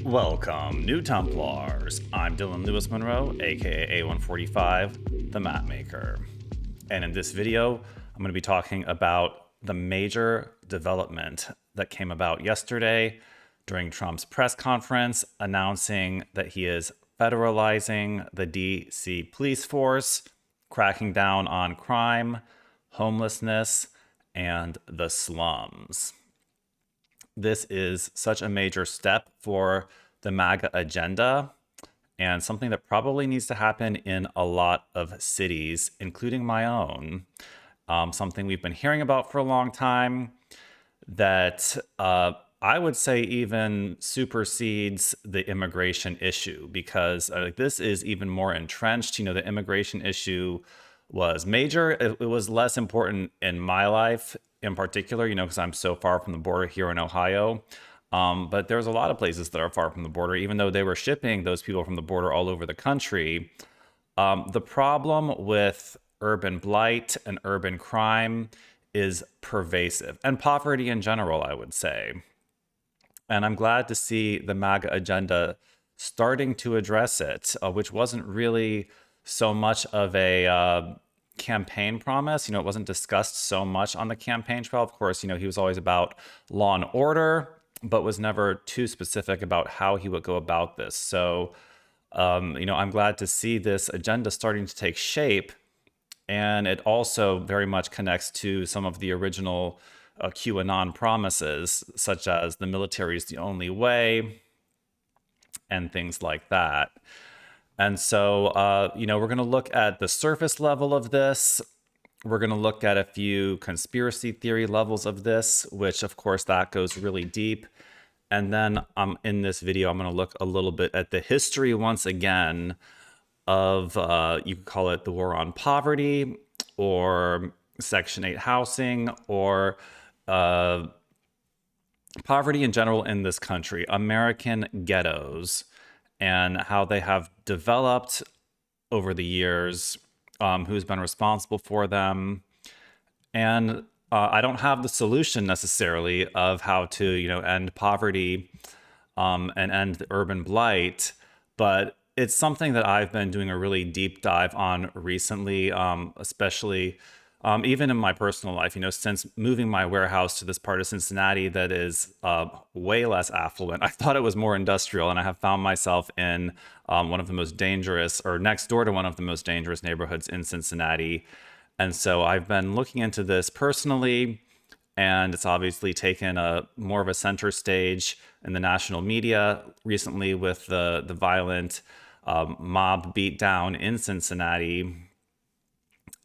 Welcome, new Templars. I'm Dylan Lewis Monroe, aka A145, the Map Maker. And in this video, I'm going to be talking about the major development that came about yesterday during Trump's press conference announcing that he is federalizing the DC police force, cracking down on crime, homelessness, and the slums. This is such a major step for the MAGA agenda and something that probably needs to happen in a lot of cities, including my own. Something we've been hearing about for a long time that I would say even supersedes the immigration issue, because this is even more entrenched. You know, the immigration issue was major. It was less important in my life in particular, you know, because I'm so far from the border here in Ohio. But there's a lot of places that are far from the border, even though they were shipping those people from the border all over the country. The problem with urban blight and urban crime is pervasive, and poverty in general, I would say. And I'm glad to see the MAGA agenda starting to address it, which wasn't really so much of a campaign promise. You know, it wasn't discussed so much on the campaign trail. Of course, you know, he was always about law and order, but was never too specific about how he would go about this. So, you know, I'm glad to see this agenda starting to take shape. And it also very much connects to some of the original QAnon promises, such as the military is the only way and things like that. And so, you know, we're going to look at the surface level of this. We're going to look at a few conspiracy theory levels of this, which, of course, that goes really deep. And then in this video, I'm going to look a little bit at the history once again of, you could call it the war on poverty or Section 8 housing or poverty in general in this country, American ghettos, and how they have developed over the years, who's been responsible for them. And I don't have the solution necessarily of how to, you know, end poverty and end the urban blight, but it's something that I've been doing a really deep dive on recently, especially even in my personal life, you know, since moving my warehouse to this part of Cincinnati that is way less affluent. I thought it was more industrial, and I have found myself in one of the most dangerous, or next door to one of the most dangerous neighborhoods in Cincinnati. And so I've been looking into this personally, and it's obviously taken a more of a center stage in the national media recently with the violent mob beatdown in Cincinnati.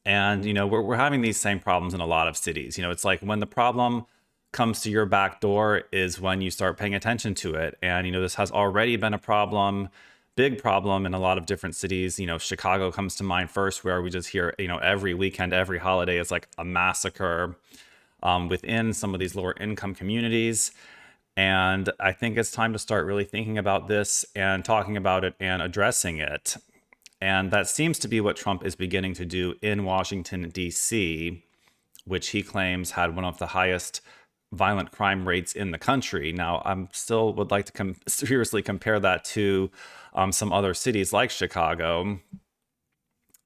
And, you know, we're having these same problems in a lot of cities. You know, it's like when the problem comes to your back door is when you start paying attention to it. And, you know, this has already been a problem, big problem in a lot of different cities. You know, Chicago comes to mind first, where we just hear, you know, every weekend, every holiday is like a massacre within some of these lower income communities. And I think it's time to start really thinking about this and talking about it and addressing it. And that seems to be what Trump is beginning to do in Washington, D.C., which he claims had one of the highest violent crime rates in the country. Now, I still would like to seriously compare that to some other cities like Chicago.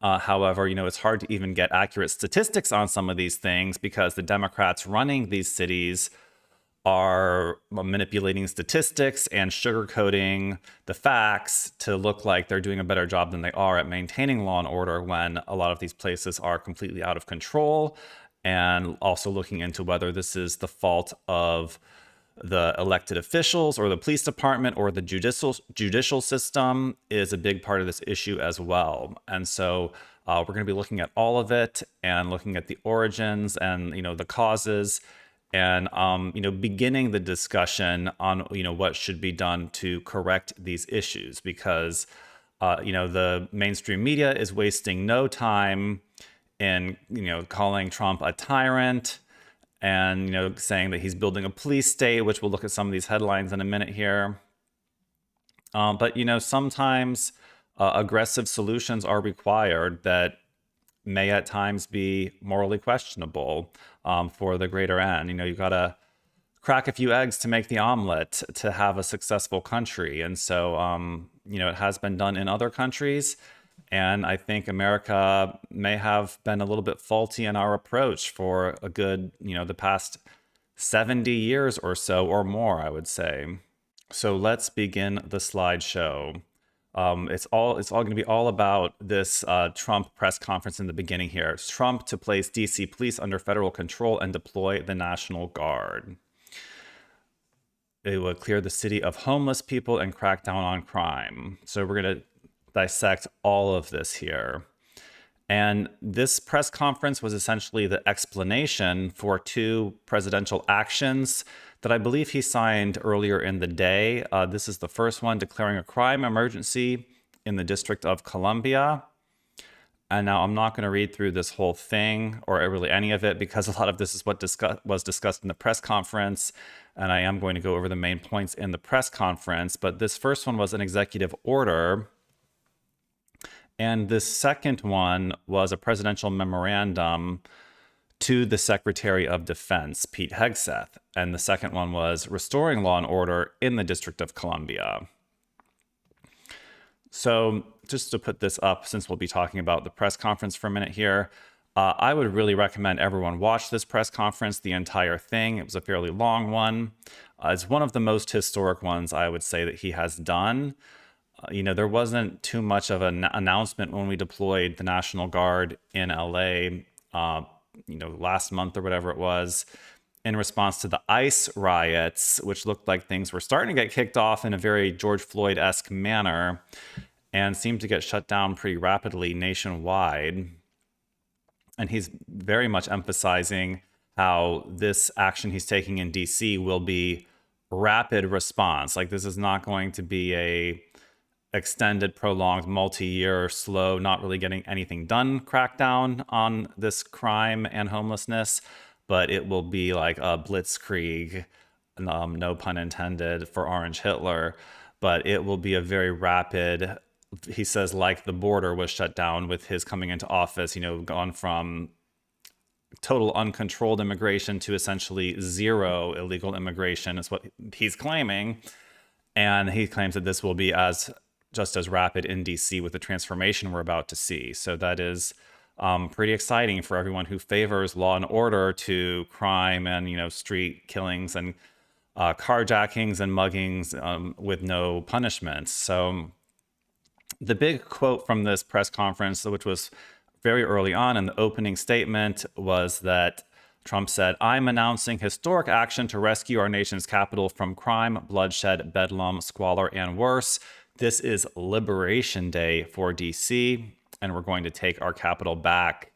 However, you know, it's hard to even get accurate statistics on some of these things because the Democrats running these cities are manipulating statistics and sugarcoating the facts to look like they're doing a better job than they are at maintaining law and order, when a lot of these places are completely out of control, and also looking into whether this is the fault of the elected officials or the police department or the judicial system is a big part of this issue as well. And so We're going to be looking at all of it and looking at the origins and, the causes and, beginning the discussion on, what should be done to correct these issues because, the mainstream media is wasting no time in, calling Trump a tyrant and, saying that he's building a police state, which we'll look at some of these headlines in a minute here. But, sometimes aggressive solutions are required that may at times be morally questionable for the greater end. You got to crack a few eggs to make the omelet to have a successful country. And so, it has been done in other countries. And I think America may have been a little bit faulty in our approach for a good, the past 70 years or so or more, I would say. So let's begin the slideshow. It's all going to be all about this Trump press conference in the beginning here. It's Trump to place DC police under federal control and deploy the National Guard. It would clear the city of homeless people and crack down on crime. So we're going to dissect all of this here. And this press conference was essentially the explanation for two presidential actions that I believe he signed earlier in the day. This is the first one, declaring a crime emergency in the District of Columbia. And now I'm not going to read through this whole thing or really any of it because a lot of this is what was discussed in the press conference. And I am going to go over the main points in the press conference. But this first one was an executive order. And this second one was a presidential memorandum to the Secretary of Defense, Pete Hegseth. And the second one was restoring law and order in the District of Columbia. So just to put this up, since we'll be talking about the press conference for a minute here, I would really recommend everyone watch this press conference, the entire thing. It was a fairly long one. It's one of the most historic ones I would say that he has done. There wasn't too much of an announcement when we deployed the National Guard in LA, last month or whatever it was, in response to the ICE riots, which looked like things were starting to get kicked off in a very George Floyd-esque manner and seemed to get shut down pretty rapidly nationwide. And he's very much emphasizing how this action he's taking in DC will be rapid response. Like, this is not going to be a extended, prolonged, multi-year, slow, not really getting anything done crackdown on this crime and homelessness, but it will be like a blitzkrieg, no pun intended, for Orange Hitler, but it will be a very rapid, he says, like the border was shut down with his coming into office, gone from total uncontrolled immigration to essentially zero illegal immigration is what he's claiming. And he claims that this will be just as rapid in DC with the transformation we're about to see. So that is pretty exciting for everyone who favors law and order to crime and, street killings and carjackings and muggings with no punishments. So the big quote from this press conference, which was very early on in the opening statement, was that Trump said, "I'm announcing historic action to rescue our nation's capital from crime, bloodshed, bedlam, squalor, and worse. This is Liberation Day for DC, and we're going to take our capital back."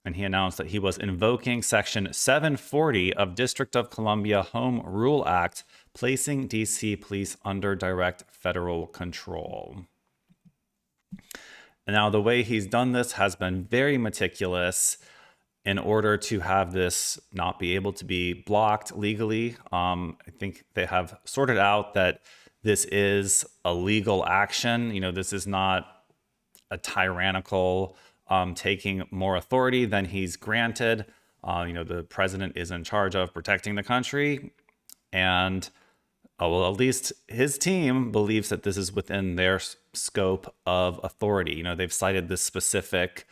And he announced that he was invoking Section 740 of District of Columbia Home Rule Act, placing DC police under direct federal control. And now the way he's done this has been very meticulous in order to have this not be able to be blocked legally. I think they have sorted out that this is a legal action. This is not a tyrannical taking more authority than he's granted. The president is in charge of protecting the country. And at least his team believes that this is within their scope of authority. They've cited this specific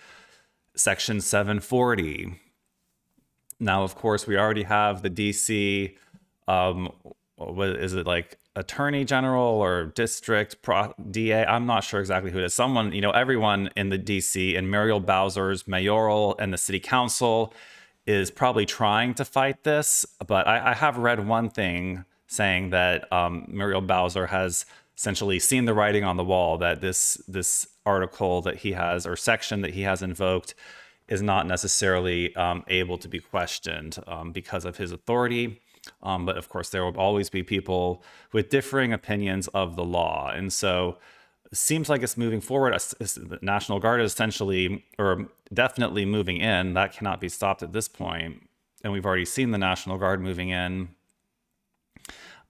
Section 740. Now, of course, we already have the DC, what is it, like attorney general or district DA? I'm not sure exactly who it is. Someone, everyone in the DC and Muriel Bowser's mayoral and the city council is probably trying to fight this. But I have read one thing saying that Muriel Bowser has essentially seen the writing on the wall that this article that he has, or section that he has invoked, is not necessarily able to be questioned because of his authority. But of course, there will always be people with differing opinions of the law. And so it seems like it's moving forward. The National Guard is essentially, or definitely moving in. That cannot be stopped at this point. And we've already seen the National Guard moving in.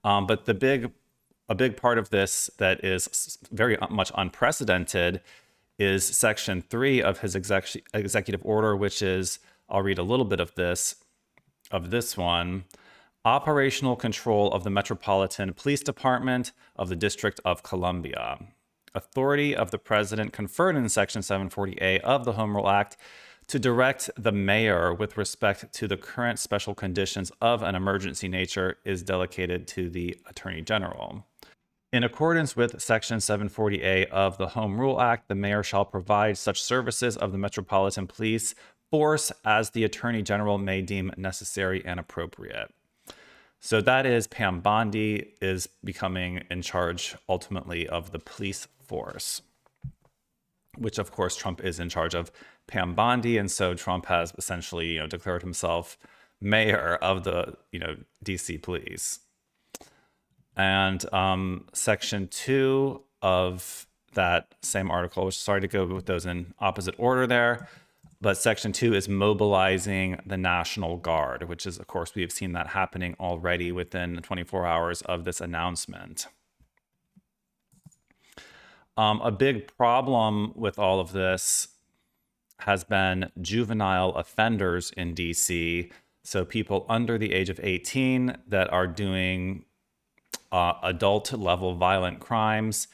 But a big part of this that is very much unprecedented is Section 3 of his executive order, which is, I'll read a little bit of this one. Operational control of the Metropolitan Police Department of the District of Columbia. Authority of the President conferred in Section 740A of the Home Rule Act to direct the mayor with respect to the current special conditions of an emergency nature is delegated to the Attorney General. In accordance with Section 740A of the Home Rule Act, the mayor shall provide such services of the Metropolitan Police Force as the Attorney General may deem necessary and appropriate. So that is, Pam Bondi is becoming in charge ultimately of the police force, which of course Trump is in charge of Pam Bondi, and so Trump has essentially declared himself mayor of the DC police. And Section 2 of that same article, which sorry to go with those in opposite order there, but Section 2 is mobilizing the National Guard, which is, of course, we have seen that happening already within 24 hours of this announcement. A big problem with all of this has been juvenile offenders in DC. So people under the age of 18 that are doing adult level violent crimes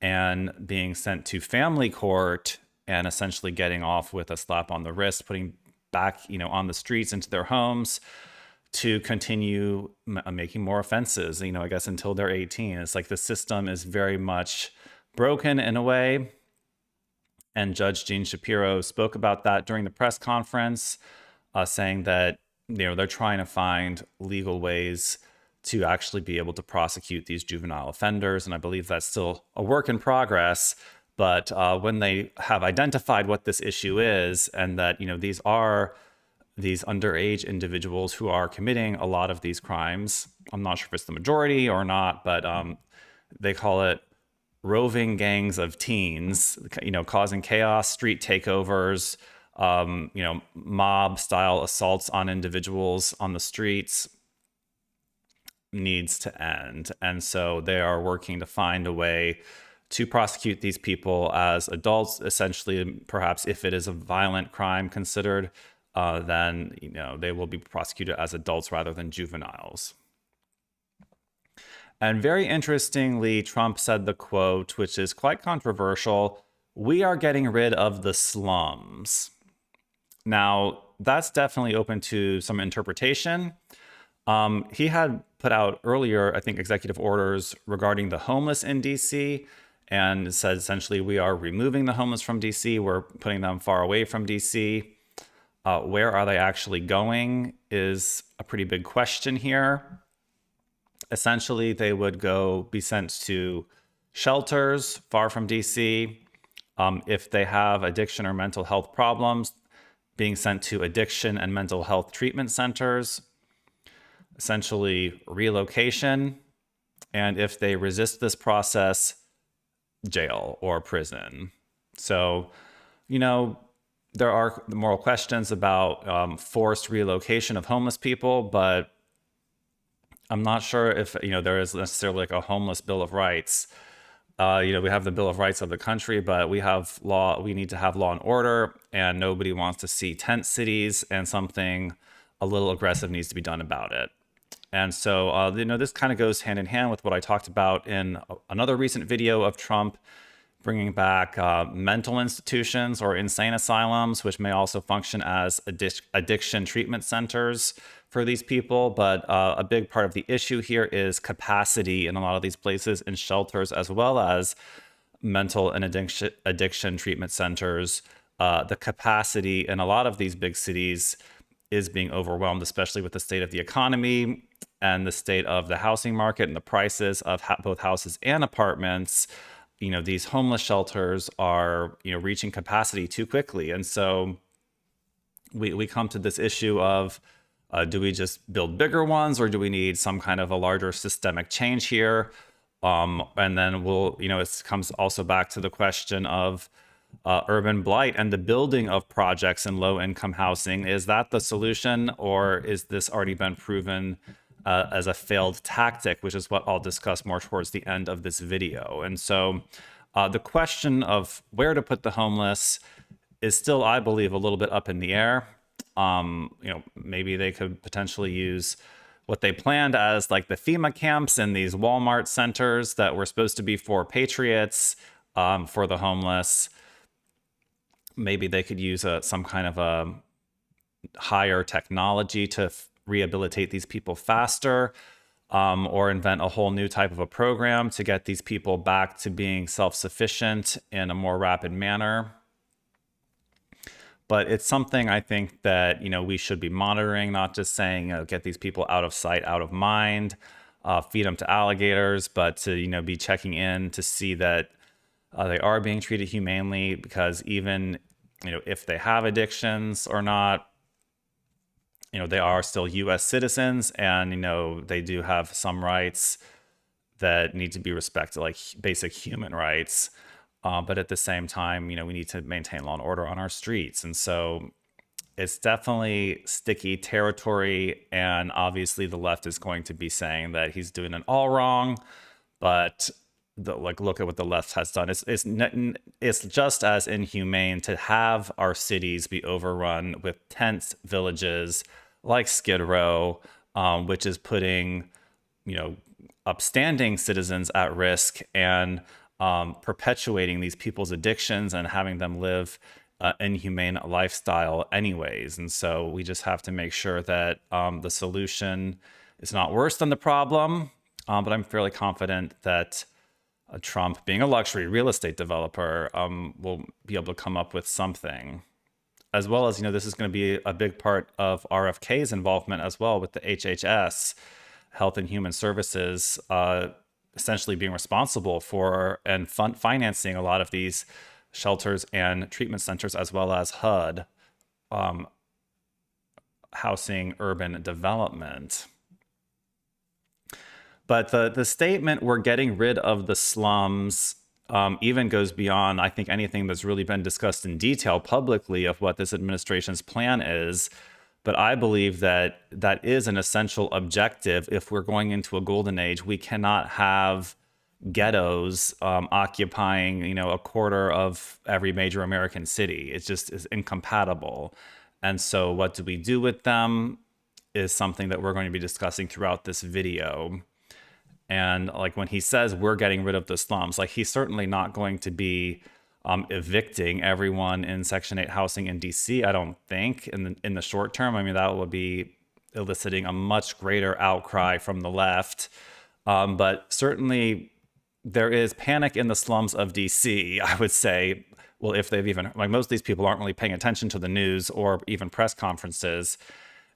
and being sent to family court and essentially getting off with a slap on the wrist, putting back, on the streets into their homes to continue making more offenses, I guess until they're 18. It's like the system is very much broken in a way. And Judge Jean Shapiro spoke about that during the press conference, saying that, they're trying to find legal ways to actually be able to prosecute these juvenile offenders. And I believe that's still a work in progress. But when they have identified what this issue is, and that, these are these underage individuals who are committing a lot of these crimes, I'm not sure if it's the majority or not, but they call it roving gangs of teens, causing chaos, street takeovers, mob style assaults on individuals on the streets, needs to end. And so they are working to find a way to prosecute these people as adults. Essentially, perhaps if it is a violent crime considered, then they will be prosecuted as adults rather than juveniles. And very interestingly, Trump said the quote, which is quite controversial: "We are getting rid of the slums." Now, that's definitely open to some interpretation. He had put out earlier, I think, executive orders regarding the homeless in DC, and said essentially we are removing the homeless from DC. We're putting them far away from DC. Where are they actually going is a pretty big question here. Essentially, they would be sent to shelters far from DC. If they have addiction or mental health problems, being sent to addiction and mental health treatment centers. Essentially, relocation. And if they resist this process, jail or prison. So, there are moral questions about forced relocation of homeless people, but I'm not sure if, there is necessarily like a homeless Bill of Rights. We have the Bill of Rights of the country, but we have law. We need to have law and order, and nobody wants to see tent cities, and something a little aggressive needs to be done about it. And so, this kind of goes hand in hand with what I talked about in another recent video of Trump bringing back mental institutions or insane asylums, which may also function as addiction treatment centers for these people. But a big part of the issue here is capacity in a lot of these places, in shelters as well as mental and addiction treatment centers. The capacity in a lot of these big cities is being overwhelmed, especially with the state of the economy. and the state of the housing market and the prices of both houses and apartments, these homeless shelters are, reaching capacity too quickly. And so we come to this issue of, do we just build bigger ones, or do we need some kind of a larger systemic change here? And then it comes also back to the question of urban blight and the building of projects in low income housing. Is that the solution, or is this already been proven as a failed tactic, which is what I'll discuss more towards the end of this video. And so the question of where to put the homeless is still, I believe, a little bit up in the air. Maybe they could potentially use what they planned as like the FEMA camps and these Walmart centers that were supposed to be for patriots, for the homeless. Maybe they could use some kind of a higher technology to rehabilitate these people faster, or invent a whole new type of a program to get these people back to being self-sufficient in a more rapid manner. But it's something I think that, we should be monitoring, not just saying, get these people out of sight, out of mind, feed them to alligators, but to, be checking in to see that they are being treated humanely, because even, if they have addictions or not, they are still U.S. citizens, and, they do have some rights that need to be respected, like basic human rights. But at the same time, we need to maintain law and order on our streets. And so it's definitely sticky territory. And obviously the left is going to be saying that he's doing it all wrong. But look at what the left has done. It's just as inhumane to have our cities be overrun with tent villages like Skid Row, which is putting, upstanding citizens at risk, and perpetuating these people's addictions and having them live inhumane lifestyle anyways. And so we just have to make sure that the solution is not worse than the problem. But I'm fairly confident that Trump, being a luxury real estate developer, will be able to come up with something. As well as, this is going to be a big part of RFK's involvement as well, with the HHS, Health and Human Services, essentially being responsible for and financing a lot of these shelters and treatment centers, as well as HUD, housing urban development. But the statement, we're getting rid of the slums, even goes beyond, I think, anything that's really been discussed in detail publicly of what this administration's plan is. But I believe that that is an essential objective. If we're going into a golden age, we cannot have ghettos occupying, a quarter of every major American city. It just is incompatible. And so what do we do with them is something that we're going to be discussing throughout this video. And like when he says we're getting rid of the slums, like he's certainly not going to be evicting everyone in Section 8 housing in DC, I don't think, in the short term. I mean, that will be eliciting a much greater outcry from the left. But certainly there is panic in the slums of DC, I would say. Well, if they've even, like, most of these people aren't really paying attention to the news or even press conferences.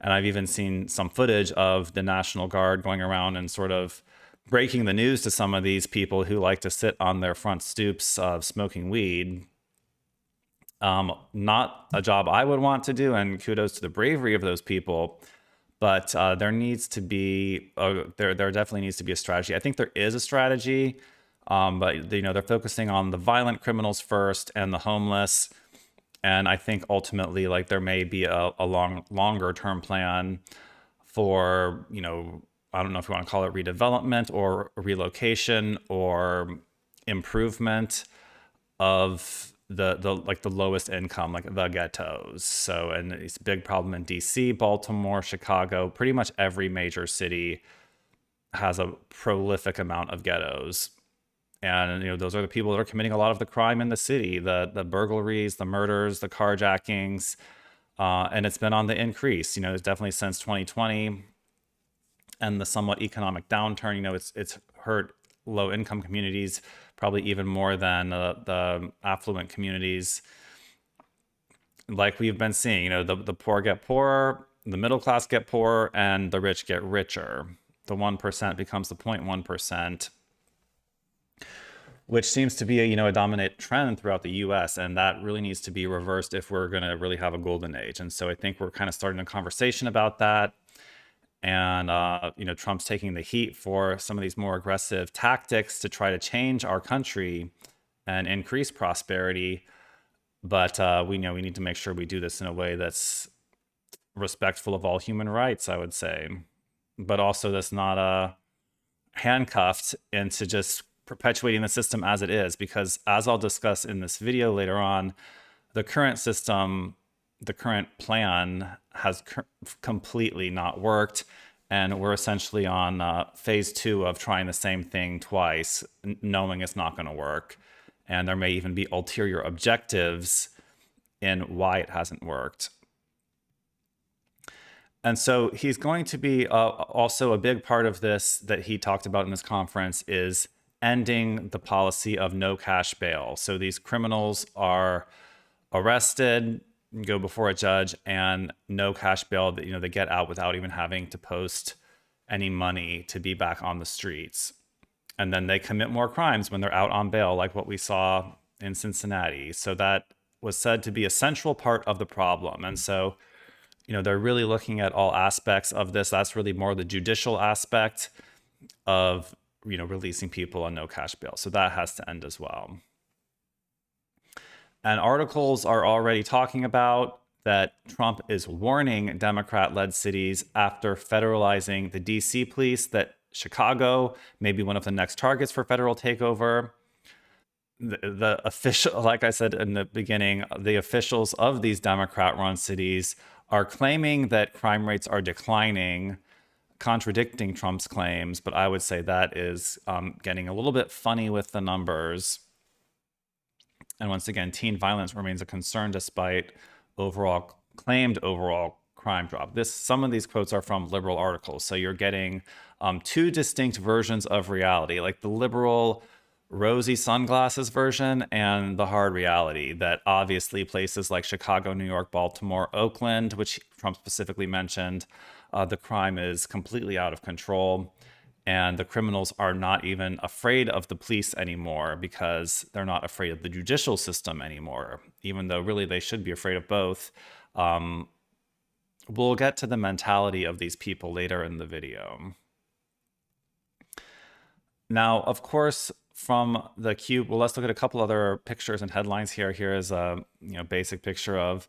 And I've even seen some footage of the National Guard going around and sort of breaking the news to some of these people who like to sit on their front stoops smoking weed. Not a job I would want to do, and kudos to the bravery of those people. But there needs to be, there definitely needs to be a strategy. I think there is a strategy, but they're focusing on the violent criminals first and the homeless. And I think ultimately, like, there may be a longer term plan for, I don't know if you want to call it redevelopment or relocation or improvement of the lowest income, like the ghettos. So, and it's a big problem in DC, Baltimore, Chicago. Pretty much every major city has a prolific amount of ghettos. And, those are the people that are committing a lot of the crime in the city, the burglaries, the murders, the carjackings. And it's been on the increase, it's definitely since 2020. And the somewhat economic downturn, it's hurt low income communities probably even more than the affluent communities. Like we've been seeing, the poor get poorer the middle class get poorer and the rich get richer. The 1% becomes the 0.1%, which seems to be a dominant trend throughout the US. And that really needs to be reversed if we're going to really have a golden age. And so I think we're kind of starting a conversation about that. And, Trump's taking the heat for some of these more aggressive tactics to try to change our country and increase prosperity. But we need to make sure we do this in a way that's respectful of all human rights, I would say, but also that's not handcuffed into just perpetuating the system as it is. Because as I'll discuss in this video later on, the current system, the current plan has completely not worked. And we're essentially on phase 2 of trying the same thing twice, knowing it's not going to work. And there may even be ulterior objectives in why it hasn't worked. And so he's going to be also a big part of this that he talked about in this conference is ending the policy of no cash bail. So these criminals are arrested, go before a judge, and no cash bail. That they get out without even having to post any money to be back on the streets. And then they commit more crimes when they're out on bail, like what we saw in Cincinnati. So that was said to be a central part of the problem. And so, they're really looking at all aspects of this. That's really more the judicial aspect of, releasing people on no cash bail. So that has to end as well. And articles are already talking about that Trump is warning Democrat-led cities after federalizing the DC police that Chicago may be one of the next targets for federal takeover. The official, like I said in the beginning, the officials of these Democrat-run cities are claiming that crime rates are declining, contradicting Trump's claims. But I would say that is getting a little bit funny with the numbers. And once again, teen violence remains a concern despite claimed overall crime drop. Some of these quotes are from liberal articles. So you're getting 2 distinct versions of reality, like the liberal rosy sunglasses version and the hard reality that obviously places like Chicago, New York, Baltimore, Oakland, which Trump specifically mentioned, the crime is completely out of control. And the criminals are not even afraid of the police anymore because they're not afraid of the judicial system anymore, even though really they should be afraid of both. We'll get to the mentality of these people later in the video. Now, of course, from the cube, well, let's look at a couple other pictures and headlines here. Here is a basic picture of,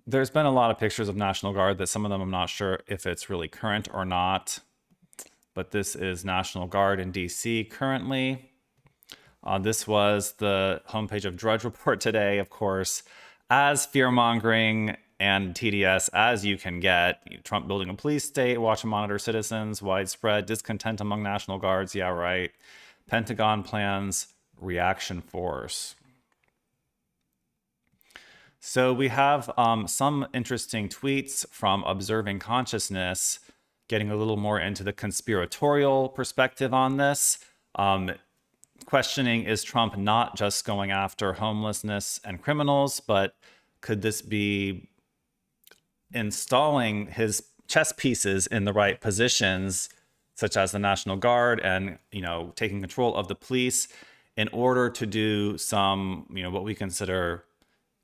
there's been a lot of pictures of National Guard that some of them I'm not sure if it's really current or not. But this is National Guard in DC currently. This was the homepage of Drudge Report today, of course, as fear-mongering and TDS as you can get. Trump building a police state, watch and monitor citizens, widespread discontent among National Guards, yeah, right. Pentagon plans, reaction force. So we have some interesting tweets from Observing Consciousness, getting a little more into the conspiratorial perspective on this. Questioning, is Trump not just going after homelessness and criminals, but could this be installing his chess pieces in the right positions, such as the National Guard and, taking control of the police in order to do some, what we consider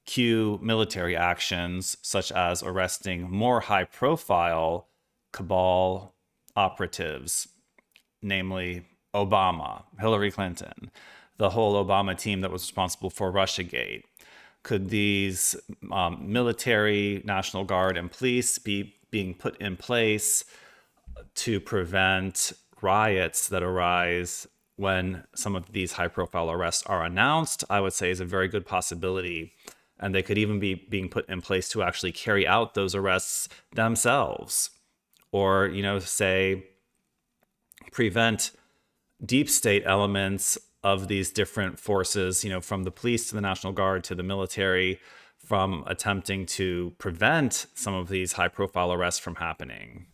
Q military actions, such as arresting more high profile cabal operatives, namely Obama, Hillary Clinton, the whole Obama team that was responsible for Russiagate. Could these military, National Guard, and police be being put in place to prevent riots that arise when some of these high-profile arrests are announced? I would say is a very good possibility. And they could even be being put in place to actually carry out those arrests themselves. Or, say, prevent deep state elements of these different forces, from the police to the National Guard to the military, from attempting to prevent some of these high profile arrests from happening.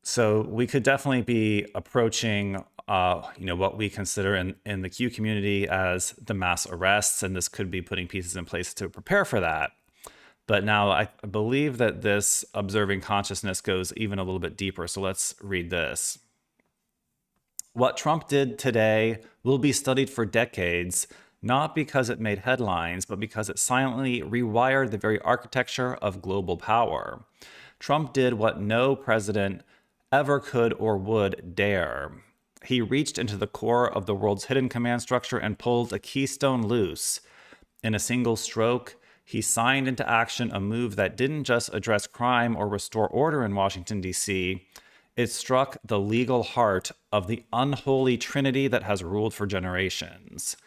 So we could definitely be approaching, what we consider in the Q community as the mass arrests, and this could be putting pieces in place to prepare for that. But now I believe that this observing consciousness goes even a little bit deeper. So let's read this. What Trump did today will be studied for decades, not because it made headlines, but because it silently rewired the very architecture of global power. Trump did what no president ever could or would dare. He reached into the core of the world's hidden command structure and pulled a keystone loose. In a single stroke, he signed into action a move that didn't just address crime or restore order in Washington, D.C., it struck the legal heart of the unholy trinity that has ruled for generations.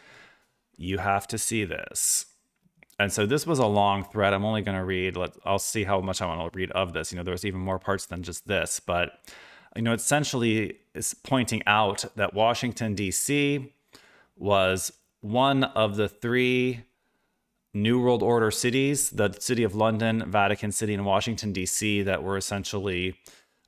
You have to see this. And so this was a long thread. I'm only going to read, I'll see how much I want to read of this. There's even more parts than just this. But, essentially is pointing out that Washington, D.C. was one of the three New World Order cities, the City of London, Vatican City, and Washington, D.C., that were essentially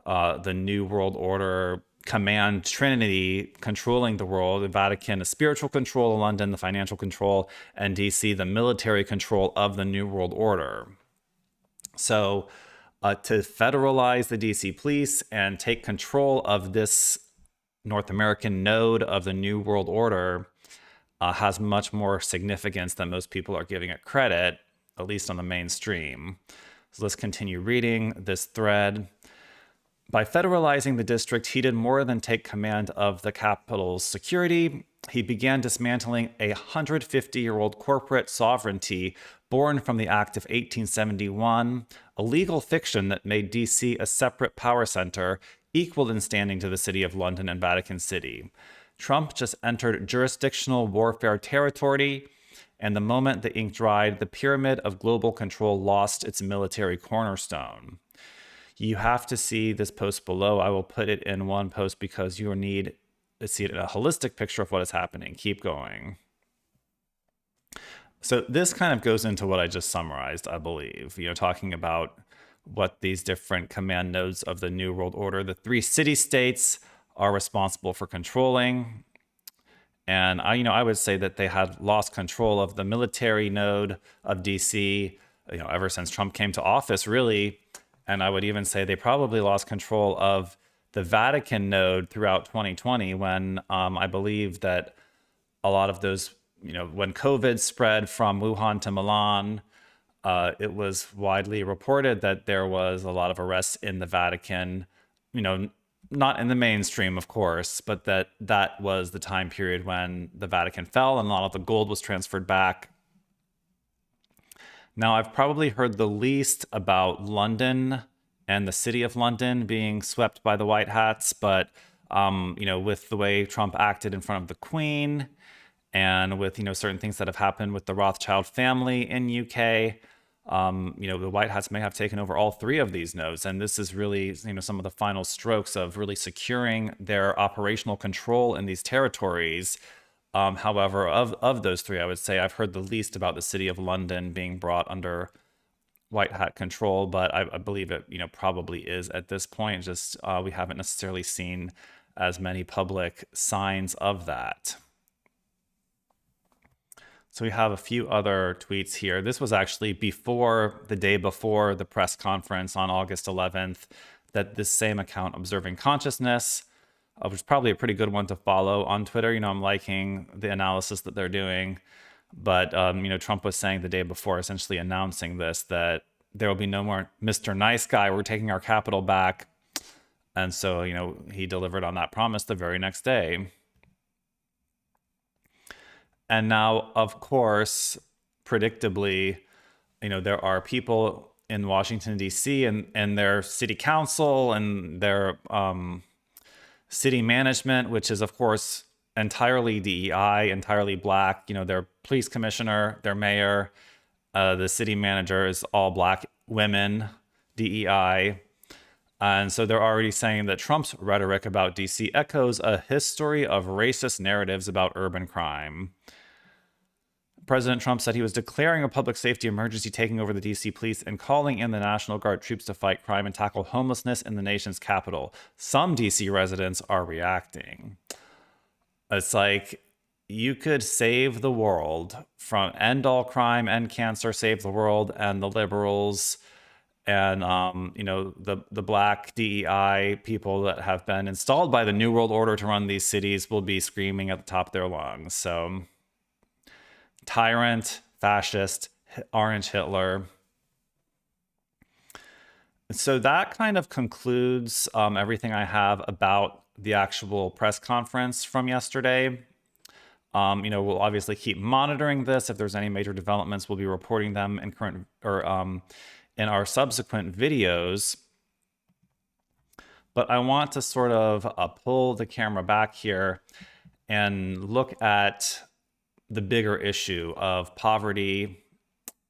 the New World Order command trinity controlling the world. The Vatican, the spiritual control of London, the financial control, and DC, the military control of the New World Order. So to federalize the DC police and take control of this North American node of the New World Order has much more significance than most people are giving it credit, at least on the mainstream. So let's continue reading this thread. By federalizing the district, he did more than take command of the capital's security. He began dismantling a 150-year-old corporate sovereignty born from the Act of 1871, a legal fiction that made D.C. a separate power center, equal in standing to the City of London and Vatican City. Trump just entered jurisdictional warfare territory, and the moment the ink dried, the pyramid of global control lost its military cornerstone. You have to see this post below. I will put it in one post because you need to see it in a holistic picture of what is happening. Keep going. So this kind of goes into what I just summarized, I believe, talking about what these different command nodes of the New World Order, the three city-states, are responsible for controlling. And I would say that they had lost control of the military node of DC, ever since Trump came to office, really. And I would even say they probably lost control of the Vatican node throughout 2020 when I believe that a lot of those, when COVID spread from Wuhan to Milan, it was widely reported that there was a lot of arrests in the Vatican, not in the mainstream, of course, but that was the time period when the Vatican fell and a lot of the gold was transferred back. Now, I've probably heard the least about London and the City of London being swept by the White Hats, but, with the way Trump acted in front of the Queen and with, certain things that have happened with the Rothschild family in UK, the White Hats may have taken over all three of these nodes. And this is really, some of the final strokes of really securing their operational control in these territories. However, of those three, I would say I've heard the least about the City of London being brought under White Hat control, but I believe it, probably is at this point. Just we haven't necessarily seen as many public signs of that. So we have a few other tweets here. This was actually the day before the press conference on August 11th, that this same account, Observing Consciousness, which is probably a pretty good one to follow on Twitter. I'm liking the analysis that they're doing. But, Trump was saying the day before, essentially announcing this, that there will be no more Mr. Nice Guy. We're taking our capital back. And so, he delivered on that promise the very next day. And now, of course, predictably, there are people in Washington, D.C. and their city council and their city management, which is, of course, entirely DEI, entirely Black. Their police commissioner, their mayor, the city manager is all Black women, DEI. And so they're already saying that Trump's rhetoric about D.C. echoes a history of racist narratives about urban crime. President Trump said he was declaring a public safety emergency, taking over the D.C. police, and calling in the National Guard troops to fight crime and tackle homelessness in the nation's capital. Some D.C. residents are reacting. It's like, you could save the world from end all crime, end cancer, save the world, and the liberals and the black DEI people that have been installed by the New World Order to run these cities will be screaming at the top of their lungs. So, tyrant, fascist, orange Hitler. So that kind of concludes everything I have about the actual press conference from yesterday. We'll obviously keep monitoring this. If there's any major developments, we'll be reporting them in in our subsequent videos. But I want to sort of pull the camera back here and look at the bigger issue of poverty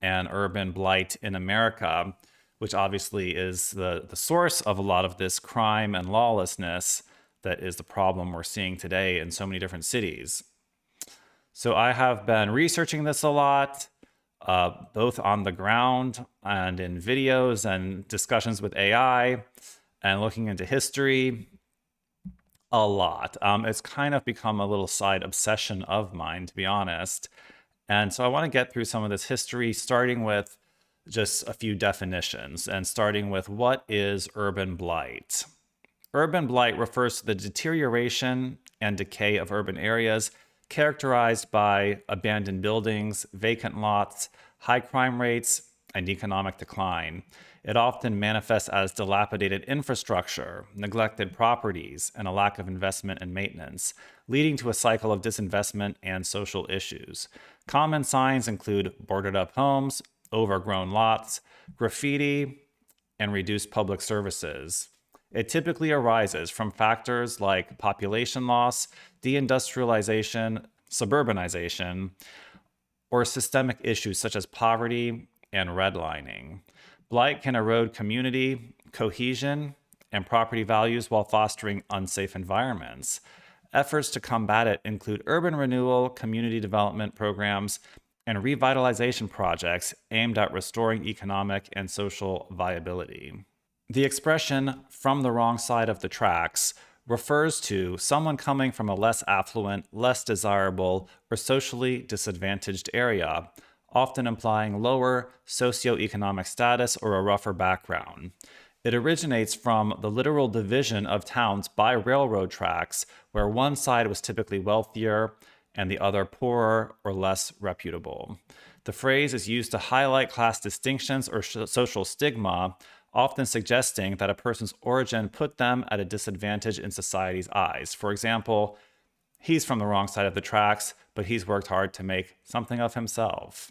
and urban blight in America, which obviously is the source of a lot of this crime and lawlessness that is the problem we're seeing today in so many different cities. So I have been researching this a lot, both on the ground and in videos and discussions with AI and looking into history a lot. It's kind of become a little side obsession of mine, to be honest. And so I want to get through some of this history, starting with just a few definitions and starting with what is urban blight. Urban blight refers to the deterioration and decay of urban areas characterized by abandoned buildings, vacant lots, high crime rates, and economic decline. It often manifests as dilapidated infrastructure, neglected properties, and a lack of investment and maintenance, leading to a cycle of disinvestment and social issues. Common signs include boarded up homes, overgrown lots, graffiti, and reduced public services. It typically arises from factors like population loss, deindustrialization, suburbanization, or systemic issues such as poverty and redlining. Blight can erode community cohesion and property values while fostering unsafe environments. Efforts to combat it include urban renewal, community development programs, and revitalization projects aimed at restoring economic and social viability. The expression "from the wrong side of the tracks" refers to someone coming from a less affluent, less desirable, or socially disadvantaged area, often implying lower socioeconomic status or a rougher background. It originates from the literal division of towns by railroad tracks, where one side was typically wealthier and the other poorer or less reputable. The phrase is used to highlight class distinctions or social stigma, often suggesting that a person's origin put them at a disadvantage in society's eyes. For example, he's from the wrong side of the tracks, but he's worked hard to make something of himself.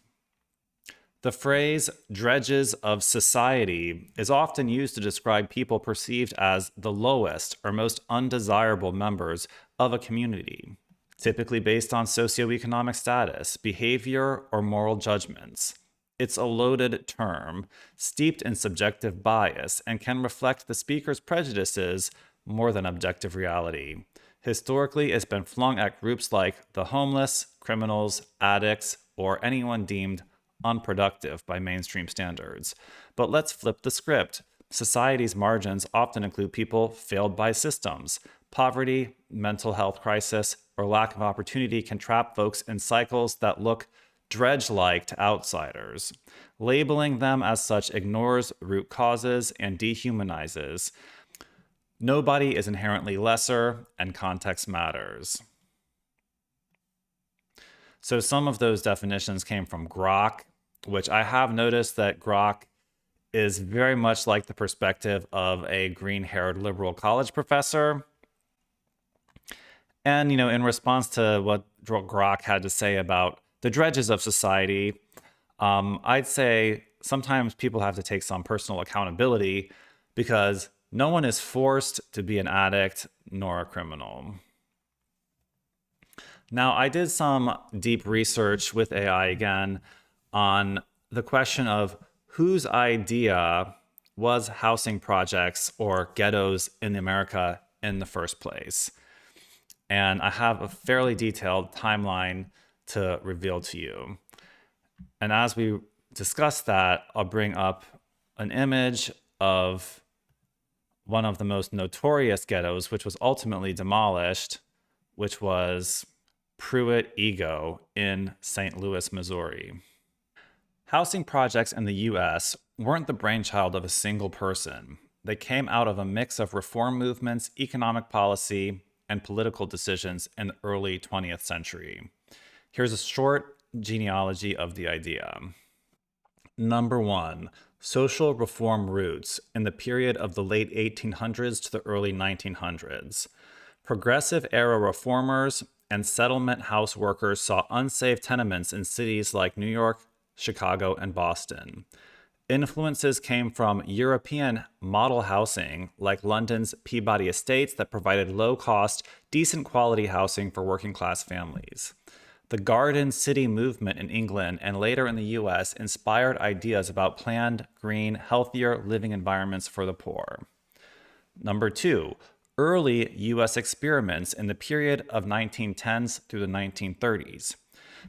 The phrase "dredges of society" is often used to describe people perceived as the lowest or most undesirable members of a community, typically based on socioeconomic status, behavior, or moral judgments. It's a loaded term, steeped in subjective bias, and can reflect the speaker's prejudices more than objective reality. Historically, it's been flung at groups like the homeless, criminals, addicts, or anyone deemed unproductive by mainstream standards. But let's flip the script. Society's margins often include people failed by systems. Poverty, mental health crisis, or lack of opportunity can trap folks in cycles that look dredge-like to outsiders. Labeling them as such ignores root causes and dehumanizes. Nobody is inherently lesser, and context matters. So some of those definitions came from Grok, which I have noticed that Grok is very much like the perspective of a green-haired liberal college professor. And, in response to what Grok had to say about the dredges of society, I'd say sometimes people have to take some personal accountability because no one is forced to be an addict nor a criminal. Now, I did some deep research with AI again on the question of whose idea was housing projects or ghettos in America in the first place. And I have a fairly detailed timeline to reveal to you. And as we discuss that, I'll bring up an image of one of the most notorious ghettos, which was ultimately demolished, which was 𝕯𝖚𝖚𝖑𝖙 in St. Louis, Missouri. Housing projects in the U.S. weren't the brainchild of a single person. They came out of a mix of reform movements, economic policy, and political decisions in the early 20th century. Here's a short genealogy of the idea. Number 1, social reform roots in the period of the late 1800s to the early 1900s. Progressive era reformers and settlement house workers saw unsafe tenements in cities like New York, Chicago, and Boston. Influences came from European model housing, like London's Peabody Estates, that provided low-cost, decent quality housing for working-class families. The Garden City movement in England and later in the US inspired ideas about planned, green, healthier living environments for the poor. Number 2, early US experiments in the period of 1910s through the 1930s.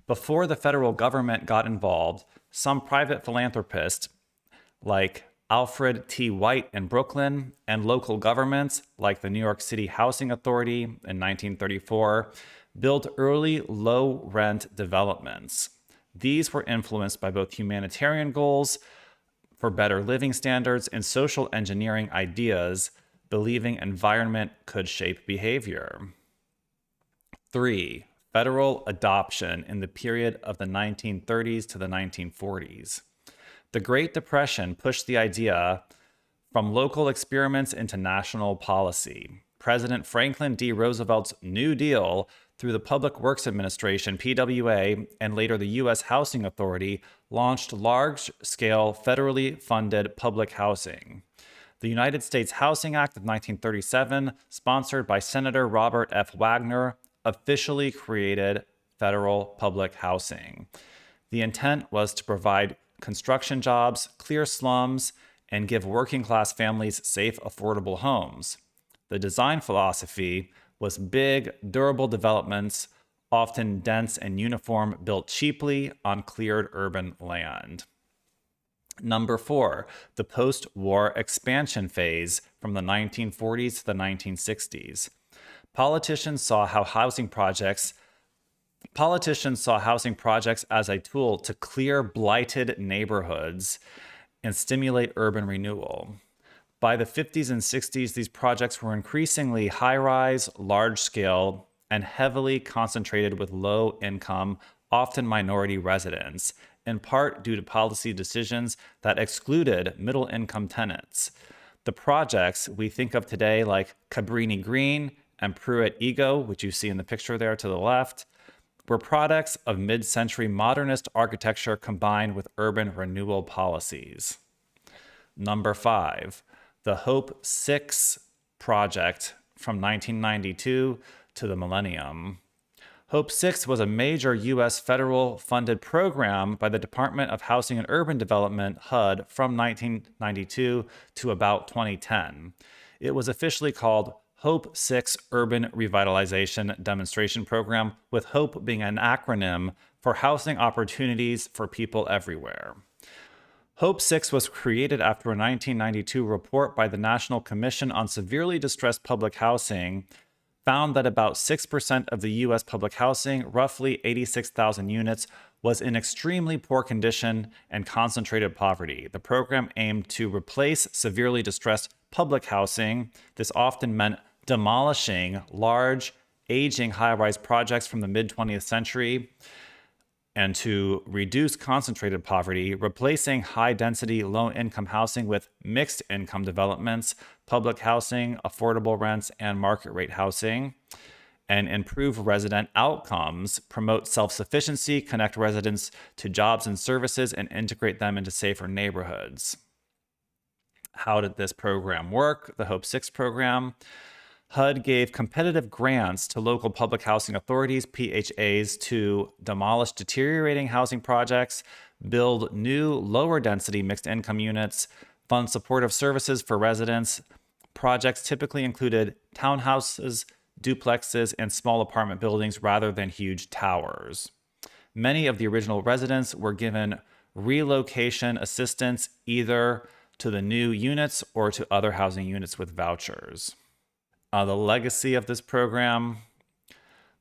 Before the federal government got involved, some private philanthropists like Alfred T. White in Brooklyn and local governments like the New York City Housing Authority in 1934 built early low-rent developments. These were influenced by both humanitarian goals for better living standards and social engineering ideas, believing environment could shape behavior. 3, federal adoption in the period of the 1930s to the 1940s. The Great Depression pushed the idea from local experiments into national policy. President Franklin D. Roosevelt's New Deal, through the Public Works Administration, PWA, and later the U.S. Housing Authority, launched large-scale federally funded public housing. The United States Housing Act of 1937, sponsored by Senator Robert F. Wagner, officially created federal public housing. The intent was to provide construction jobs, clear slums, and give working-class families safe, affordable homes. The design philosophy was big, durable developments, often dense and uniform, built cheaply on cleared urban land. Number 4, the post-war expansion phase from the 1940s to the 1960s. Politicians saw housing projects as a tool to clear blighted neighborhoods and stimulate urban renewal. By the 50s and 60s, these projects were increasingly high-rise, large-scale, and heavily concentrated with low-income, often minority residents, in part due to policy decisions that excluded middle-income tenants. The projects we think of today, like Cabrini Green and 𝕯𝖚𝖚𝖑𝖙, which you see in the picture there to the left, were products of mid-century modernist architecture combined with urban renewal policies. Number 5, the Hope 6 project from 1992 to the millennium. Hope 6 was a major U.S. federal funded program by the Department of Housing and Urban Development, HUD, from 1992 to about 2010. It was officially called Hope 6 Urban Revitalization Demonstration Program, with HOPE being an acronym for Housing Opportunities for People Everywhere. Hope 6 was created after a 1992 report by the National Commission on Severely Distressed Public Housing found that about 6% of the U.S. public housing, roughly 86,000 units, was in extremely poor condition and concentrated poverty. The program aimed to replace severely distressed public housing. This often meant demolishing large, aging high-rise projects from the mid-20th century, and to reduce concentrated poverty, replacing high-density, low-income housing with mixed-income developments, public housing, affordable rents, and market-rate housing, and improve resident outcomes, promote self-sufficiency, connect residents to jobs and services, and integrate them into safer neighborhoods. How did this program work? The Hope 6 program. HUD gave competitive grants to local public housing authorities, PHAs, to demolish deteriorating housing projects, build new lower density mixed income units, fund supportive services for residents. Projects typically included townhouses, duplexes, and small apartment buildings rather than huge towers. Many of the original residents were given relocation assistance either to the new units or to other housing units with vouchers. The legacy of this program: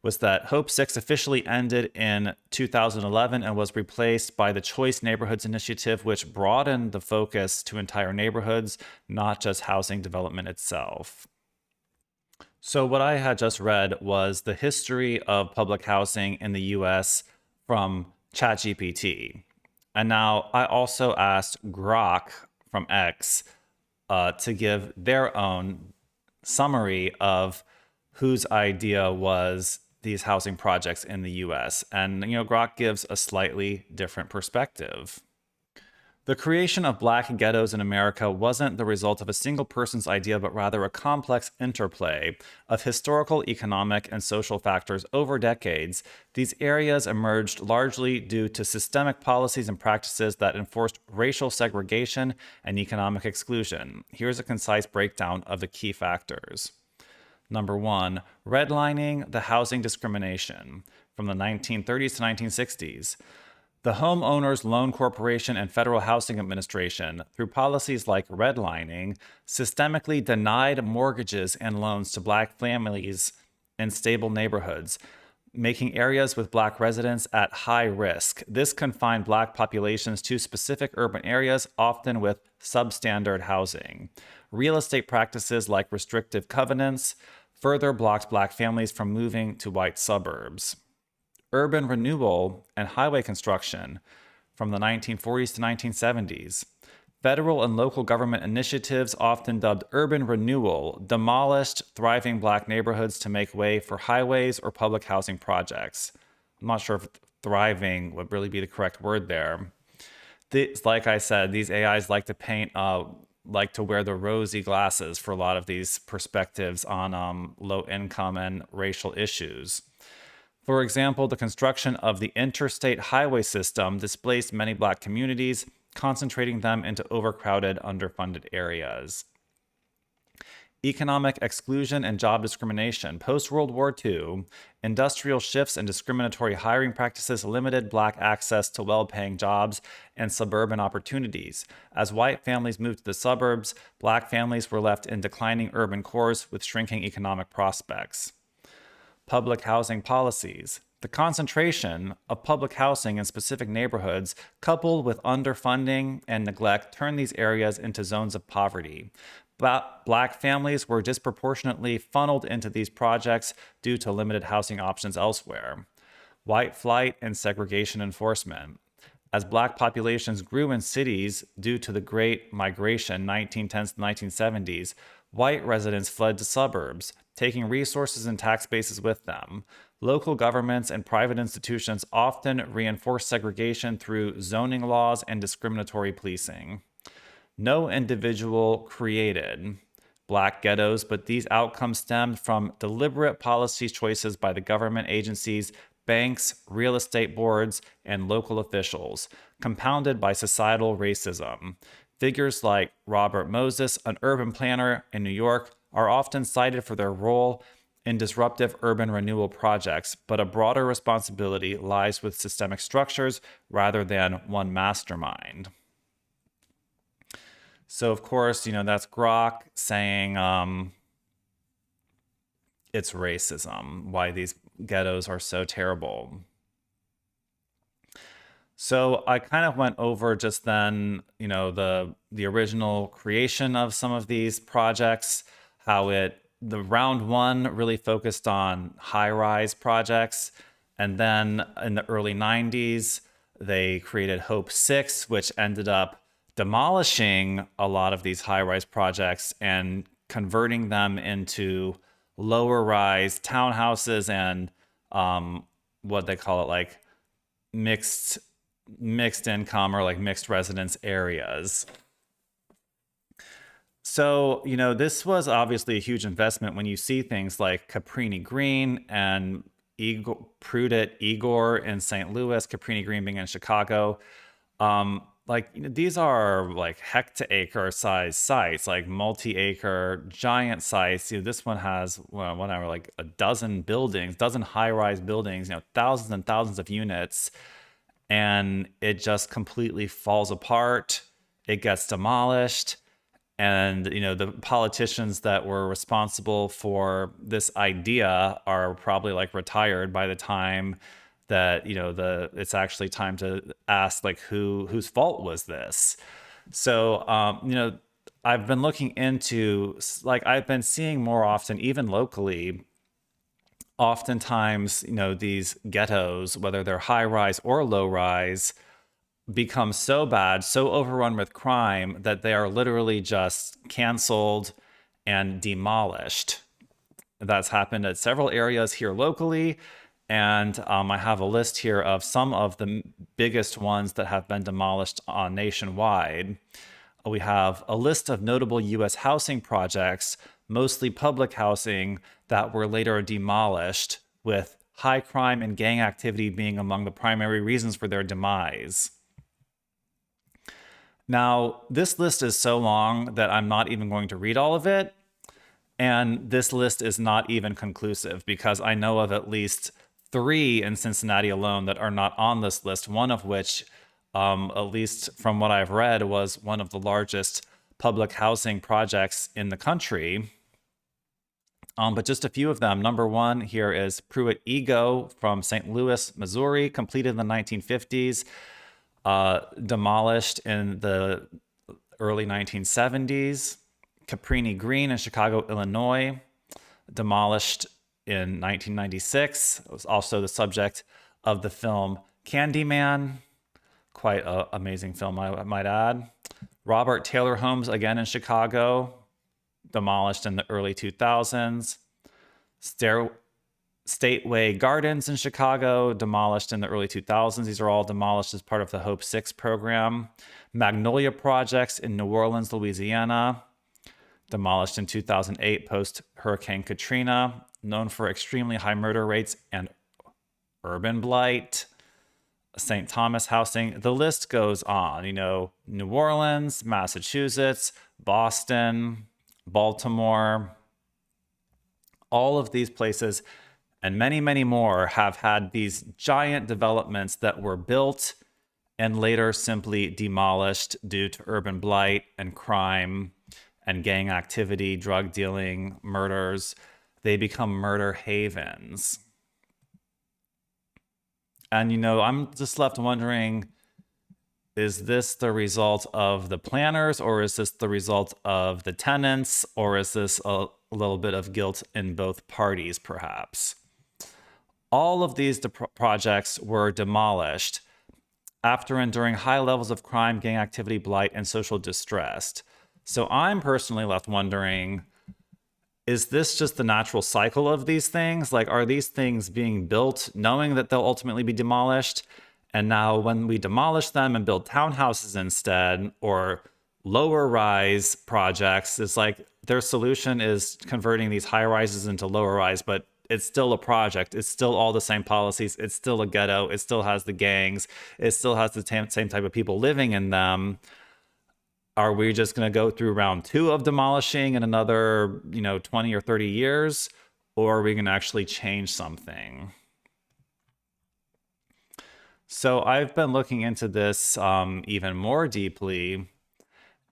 was that Hope 6 officially ended in 2011 and was replaced by the Choice Neighborhoods Initiative, which broadened the focus to entire neighborhoods, not just housing development itself. So, what I had just read was the history of public housing in the US from ChatGPT. And now I also asked Grok from X to give their own summary of whose idea was these housing projects in the US. And, Grok gives a slightly different perspective. The creation of black ghettos in America wasn't the result of a single person's idea, but rather a complex interplay of historical, economic, and social factors over decades. These areas emerged largely due to systemic policies and practices that enforced racial segregation and economic exclusion. Here's a concise breakdown of the key factors. Number one, redlining the housing discrimination from the 1930s to 1960s. The Homeowners Loan Corporation and Federal Housing Administration, through policies like redlining, systemically denied mortgages and loans to black families in stable neighborhoods, making areas with black residents at high risk. This confined black populations to specific urban areas, often with substandard housing. Real estate practices like restrictive covenants further blocked black families from moving to white suburbs. Urban renewal and highway construction from the 1940s to 1970s. Federal and local government initiatives, often dubbed urban renewal, demolished thriving black neighborhoods to make way for highways or public housing projects. I'm not sure if thriving would really be the correct word there. Like I said, these AIs like to paint, like to wear the rosy glasses for a lot of these perspectives on low income and racial issues. For example, the construction of the interstate highway system displaced many black communities, concentrating them into overcrowded, underfunded areas. Economic exclusion and job discrimination. Post-World War II, industrial shifts and discriminatory hiring practices limited black access to well-paying jobs and suburban opportunities. As white families moved to the suburbs, black families were left in declining urban cores with shrinking economic prospects. Public housing policies. The concentration of public housing in specific neighborhoods, coupled with underfunding and neglect, turned these areas into zones of poverty. Black families were disproportionately funneled into these projects due to limited housing options elsewhere. White flight and segregation enforcement. As black populations grew in cities due to the Great Migration, 1910s to 1970s, white residents fled to suburbs, taking resources and tax bases with them. Local governments and private institutions often reinforced segregation through zoning laws and discriminatory policing. No individual created black ghettos, but these outcomes stemmed from deliberate policy choices by the government agencies, banks, real estate boards, and local officials, compounded by societal racism. Figures like Robert Moses, an urban planner in New York, are often cited for their role in disruptive urban renewal projects, but a broader responsibility lies with systemic structures rather than one mastermind. So, of course, that's Grok saying it's racism, why these ghettos are so terrible. So I kind of went over just then, the original creation of some of these projects, how the round one really focused on high-rise projects. And then in the early 90s, they created Hope 6, which ended up demolishing a lot of these high-rise projects and converting them into lower-rise townhouses and what they call it, like mixed income or like mixed residence areas. So, this was obviously a huge investment when you see things like Cabrini Green and Prudit Igor in St. Louis, Cabrini Green being in Chicago. These are like hectare size sites, like multi-acre giant sites. This one has whatever, like a dozen high-rise buildings, thousands and thousands of units, and it just completely falls apart. It gets demolished, And, the politicians that were responsible for this idea are probably like retired by the time that, it's actually time to ask like whose fault was this. So, I've been looking into, like, I've been seeing more often, even locally, oftentimes, these ghettos, whether they're high rise or low rise, become so bad, so overrun with crime that they are literally just canceled and demolished. That's happened at several areas here locally. And I have a list here of some of the biggest ones that have been demolished nationwide. We have a list of notable U.S. housing projects, mostly public housing, that were later demolished, with high crime and gang activity being among the primary reasons for their demise. Now, this list is so long that I'm not even going to read all of it. And this list is not even conclusive because I know of at least 3 in Cincinnati alone that are not on this list, one of which, at least from what I've read, was one of the largest public housing projects in the country. But just a few of them. Number 1 here is 𝕯𝖚𝖘 from St. Louis, Missouri, completed in the 1950s, demolished in the early 1970s. Cabrini Green in Chicago, Illinois, demolished in 1996. It was also the subject of the film Candyman. Quite an amazing film, I might add. Robert Taylor Homes, again in Chicago, demolished in the early 2000s. Stateway Gardens in Chicago, demolished in the early 2000s. These are all demolished as part of the Hope 6 program. Magnolia Projects in New Orleans, Louisiana, demolished in 2008 post-Hurricane Katrina, known for extremely high murder rates and urban blight. St. Thomas Housing, the list goes on. New Orleans, Massachusetts, Boston, Baltimore, all of these places and many, many more have had these giant developments that were built and later simply demolished due to urban blight and crime and gang activity, drug dealing, murders. They become murder havens. And, I'm just left wondering, is this the result of the planners, or is this the result of the tenants, or is this a little bit of guilt in both parties, perhaps? All of these projects were demolished after enduring high levels of crime, gang activity, blight, and social distress. So I'm personally left wondering, is this just the natural cycle of these things? Like, are these things being built knowing that they'll ultimately be demolished? And now when we demolish them and build townhouses instead, or lower rise projects, it's like their solution is converting these high rises into lower rise, but it's still a project. It's still all the same policies. It's still a ghetto. It still has the gangs. It still has the same type of people living in them. Are we just going to go through round 2 of demolishing in another, 20 or 30 years? Or are we going to actually change something? So I've been looking into this even more deeply,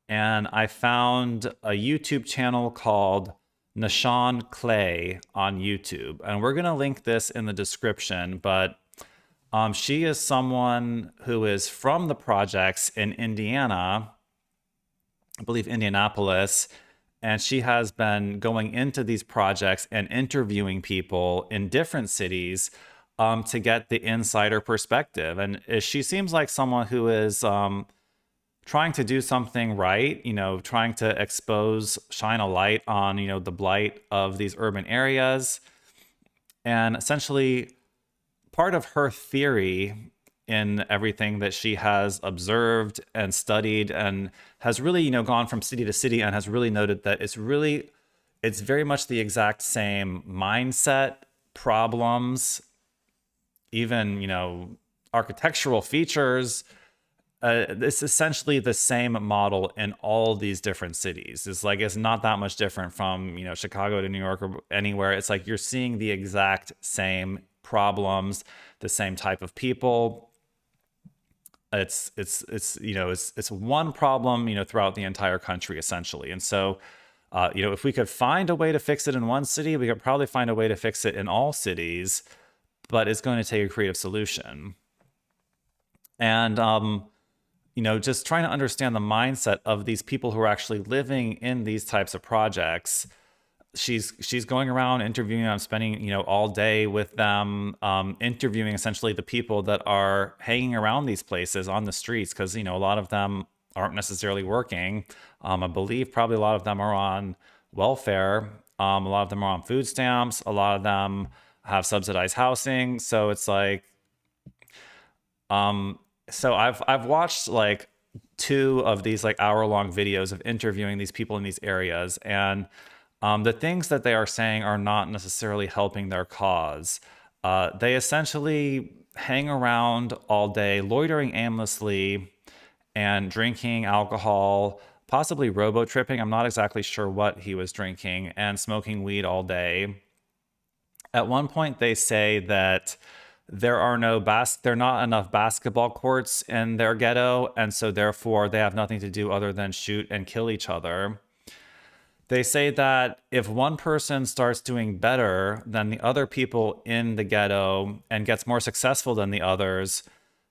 and I found a YouTube channel called NaShan Clay on YouTube. And we're going to link this in the description, but she is someone who is from the projects in Indiana, I believe Indianapolis, and she has been going into these projects and interviewing people in different cities to get the insider perspective. And she seems like someone who is trying to do something right, trying to shine a light on, the blight of these urban areas. And essentially, part of her theory in everything that she has observed and studied and has really, gone from city to city and has really noted that it's very much the exact same mindset, problems, even, architectural features. It's essentially the same model in all these different cities. It's not that much different from, Chicago to New York or anywhere. It's like you're seeing the exact same problems, the same type of people. It's one problem, throughout the entire country essentially. And so, if we could find a way to fix it in one city, we could probably find a way to fix it in all cities, but it's going to take a creative solution. And just trying to understand the mindset of these people who are actually living in these types of projects. She's going around interviewing them, spending all day with them, interviewing essentially the people that are hanging around these places on the streets, because a lot of them aren't necessarily working. I believe probably a lot of them are on welfare. A lot of them are on food stamps. A lot of them have subsidized housing. So it's like, so I've watched like two of these like hour-long videos of interviewing these people in these areas, and the things that they are saying are not necessarily helping their cause. They essentially hang around all day, loitering aimlessly and drinking alcohol, possibly robo-tripping. I'm not exactly sure what he was drinking, and smoking weed all day. At one point, they say that there are not enough basketball courts in their ghetto, and so therefore they have nothing to do other than shoot and kill each other. They say that if one person starts doing better than the other people in the ghetto and gets more successful than the others,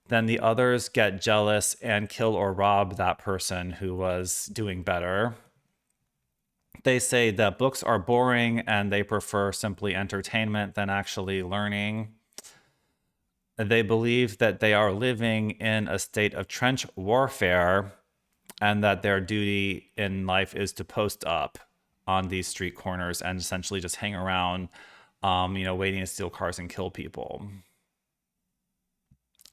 then the others get jealous and kill or rob that person who was doing better. They say that books are boring and they prefer simply entertainment than actually learning. They believe that they are living in a state of trench warfare and that their duty in life is to post up on these street corners and essentially just hang around, waiting to steal cars and kill people.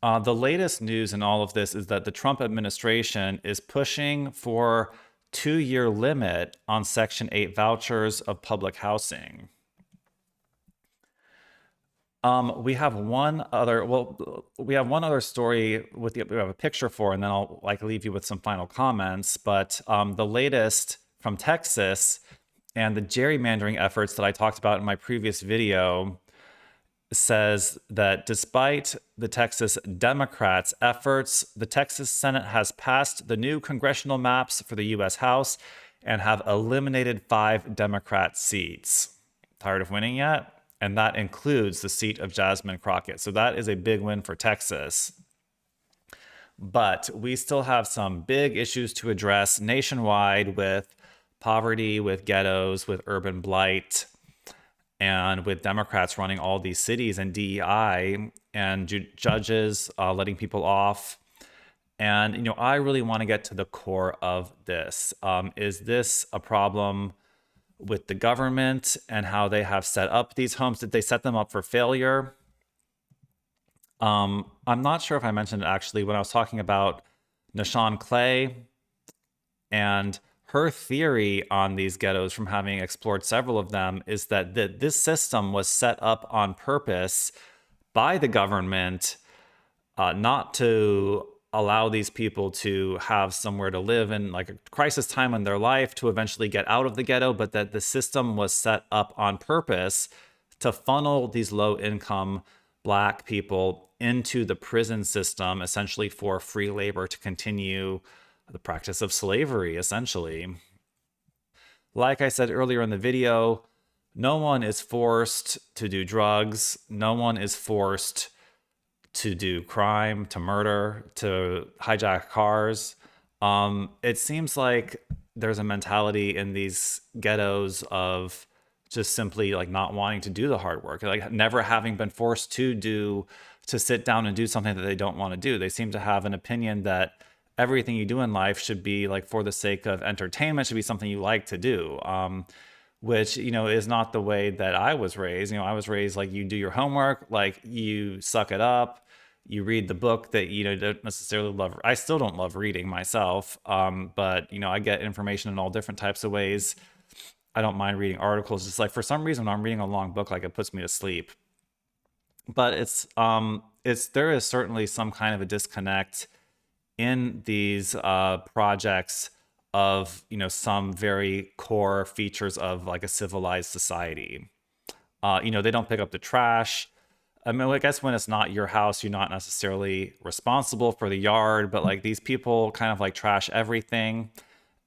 The latest news in all of this is that the Trump administration is pushing for 2-year limit on Section 8 vouchers of public housing. We have one other story we have a picture for, and then I'll leave you with some final comments. But the latest from Texas and the gerrymandering efforts that I talked about in my previous video says that despite the Texas Democrats' efforts, the Texas Senate has passed the new congressional maps for the U.S. House and have eliminated 5 Democrat seats. Tired of winning yet? And that includes the seat of 𝕯𝖚𝖚 Crockett. So that is a big win for Texas. But we still have some big issues to address nationwide with poverty, with ghettos, with urban blight, and with Democrats running all these cities, and DEI, and judges letting people off. And, I really want to get to the core of this. Is this a problem with the government and how they have set up these homes? Did they set them up for failure? I'm not sure if I mentioned it actually when I was talking about NaShan Clay and her theory on these ghettos, from having explored several of them, is that this system was set up on purpose by the government, not to allow these people to have somewhere to live in like a crisis time in their life to eventually get out of the ghetto, but that the system was set up on purpose to funnel these low-income Black people into the prison system, essentially for free labor to continue the practice of slavery, essentially. Like I said earlier in the video, no one is forced to do drugs. No one is forced to do crime, to murder, to hijack cars. It seems like there's a mentality in these ghettos of just simply like not wanting to do the hard work, like never having been forced to sit down and do something that they don't want to do. They seem to have an opinion that everything you do in life should be like for the sake of entertainment, should be something you like to do. Which, is not the way that I was raised. I was raised like you do your homework, like you suck it up, you read the book that don't necessarily love. I still don't love reading myself, but I get information in all different types of ways. I don't mind reading articles. Just like for some reason, when I'm reading a long book, like it puts me to sleep. But there is certainly some kind of a disconnect in these projects of some very core features of like a civilized society. They don't pick up the trash. I mean, I guess when it's not your house, you're not necessarily responsible for the yard, but like these people kind of like trash everything.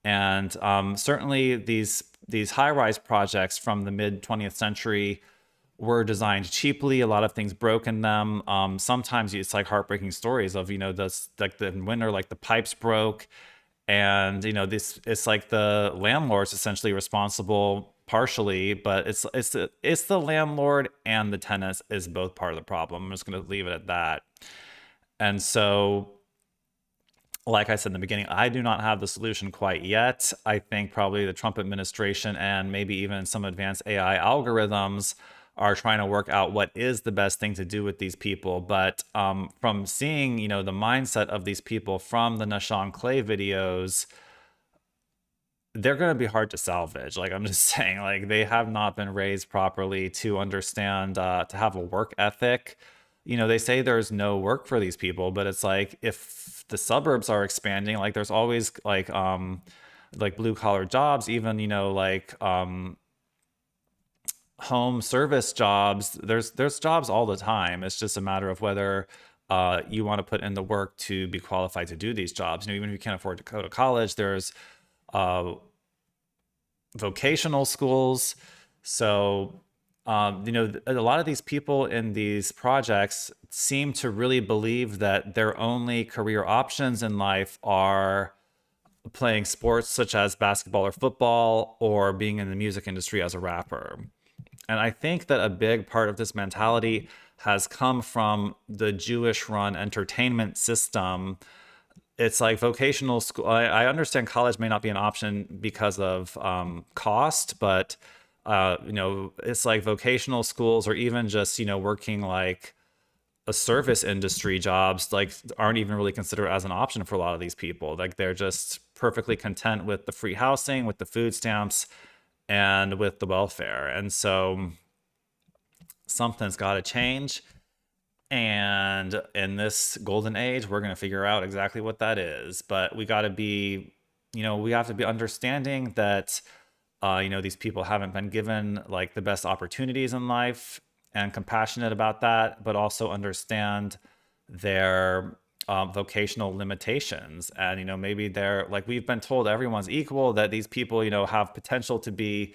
And certainly these high-rise projects from the mid 20th century were designed cheaply. A lot of things broke in them. Sometimes it's like heartbreaking stories of, this like the winter, like the pipes broke, and this it's like the landlord's essentially responsible partially, but it's the landlord and the tenants is both part of the problem. I'm just going to leave it at that. And so, like I said in the beginning, I do not have the solution quite yet. I think probably the Trump administration and maybe even some advanced AI algorithms are trying to work out what is the best thing to do with these people. But from seeing, the mindset of these people from the NaShan Clay videos, they're going to be hard to salvage. Like, I'm just saying, like, they have not been raised properly to understand, to have a work ethic. They say there's no work for these people, but it's like if the suburbs are expanding, like there's always like blue collar jobs, even, home service jobs. There's jobs all the time. It's just a matter of whether you want to put in the work to be qualified to do these jobs. Even if you can't afford to go to college, there's vocational schools. So, a lot of these people in these projects seem to really believe that their only career options in life are playing sports such as basketball or football, or being in the music industry as a rapper. And I think that a big part of this mentality has come from the Jewish run entertainment system. It's like vocational school. I understand college may not be an option because of cost, but it's like vocational schools, or even just working like a service industry jobs, like aren't even really considered as an option for a lot of these people. Like they're just perfectly content with the free housing, with the food stamps, and with the welfare. And so something's got to change. And in this golden age, we're going to figure out exactly what that is. But we got to be, we have to be understanding that, these people haven't been given like the best opportunities in life, and compassionate about that, but also understand their vocational limitations. And, maybe they're like, we've been told everyone's equal, that these people, have potential to be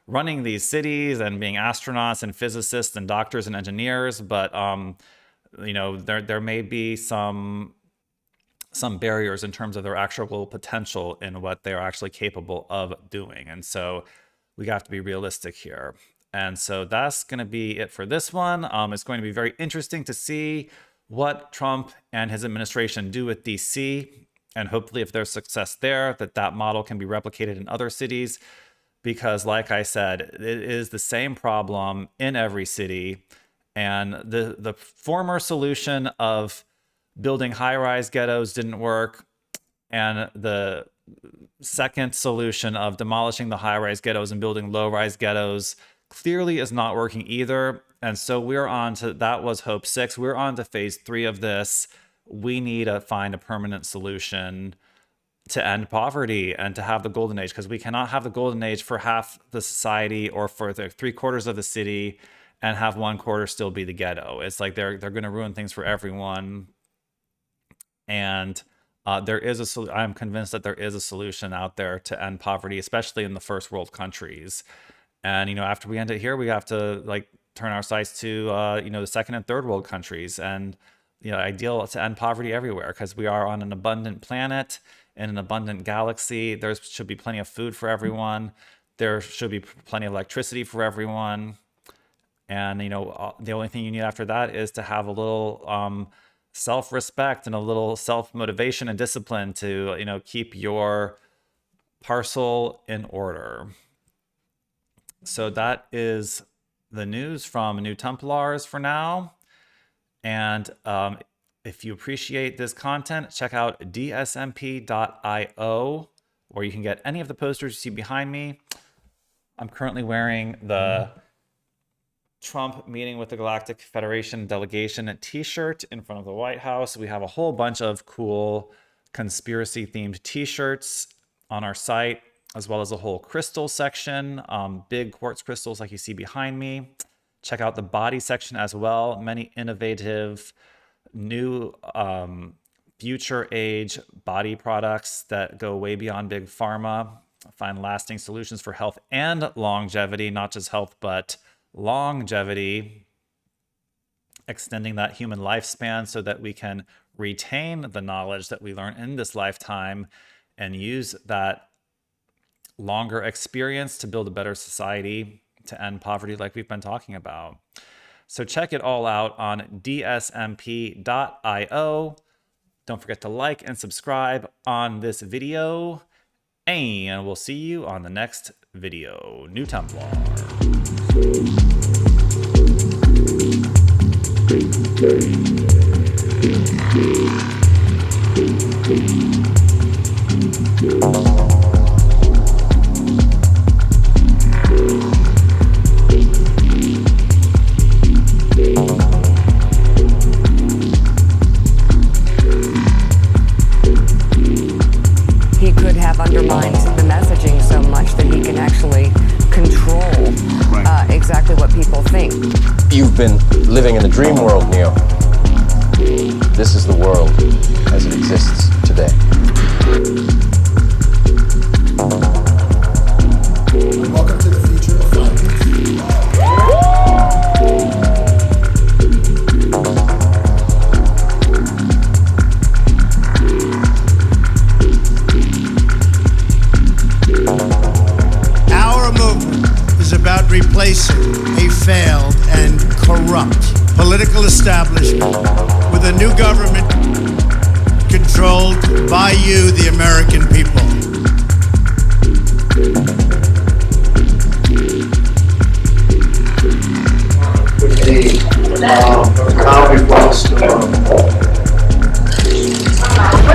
running these cities and being astronauts and physicists and doctors and engineers. But, there may be some barriers in terms of their actual potential in what they're actually capable of doing. And so we have to be realistic here. And so that's going to be it for this one. It's going to be very interesting to see what Trump and his administration do with DC. And hopefully if there's success there, that model can be replicated in other cities. Because like I said, it is the same problem in every city. And the former solution of building high-rise ghettos didn't work. And the second solution of demolishing the high-rise ghettos and building low-rise ghettos clearly is not working either. And so we're on to, that was Hope 6. We're on to phase 3 of this. We need to find a permanent solution to end poverty and to have the golden age, because we cannot have the golden age for half the society or for the 3/4 of the city and have 1/4 still be the ghetto. It's like they're going to ruin things for everyone. And I'm convinced that there is a solution out there to end poverty, especially in the first world countries. And, after we end it here, we have to like turn our sights to, the second and third world countries, and, ideal to end poverty everywhere, because we are on an abundant planet in an abundant galaxy. There should be plenty of food for everyone. There should be plenty of electricity for everyone. And, the only thing you need after that is to have a little self-respect and a little self-motivation and discipline to, keep your parcel in order. So that is the news from New Templars for now. And if you appreciate this content, check out dsmp.io, where you can get any of the posters you see behind me. I'm currently wearing the Trump meeting with the Galactic Federation delegation t-shirt in front of the White House. We have a whole bunch of cool conspiracy themed t-shirts on our site, as well as a whole crystal section, big quartz crystals like you see behind me. Check out the body section as well. Many innovative, new, future age body products that go way beyond big pharma. Find lasting solutions for health and longevity, not just health, but longevity, extending that human lifespan so that we can retain the knowledge that we learn in this lifetime and use that longer experience to build a better society, to end poverty like we've been talking about. So check it all out on dsmp.io. Don't forget to like and subscribe on this video, and we'll see you on the next video. New Templar. He could have undermined the messaging so much that he can actually control exactly what people think. You've been living in the dream world, Neo. This is the world as it exists today. Welcome to the future of Our movement is about replacing a failed and corrupt political establishment with a new government controlled by you, the American people. What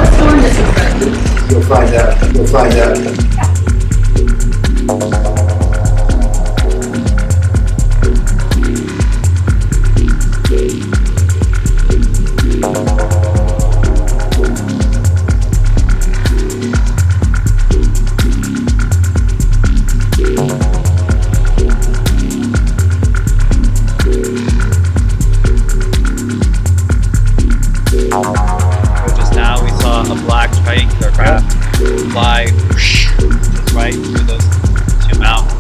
storm is it? You'll find out. You'll find out. Just now we saw a black triangular craft fly just right through those two mountains.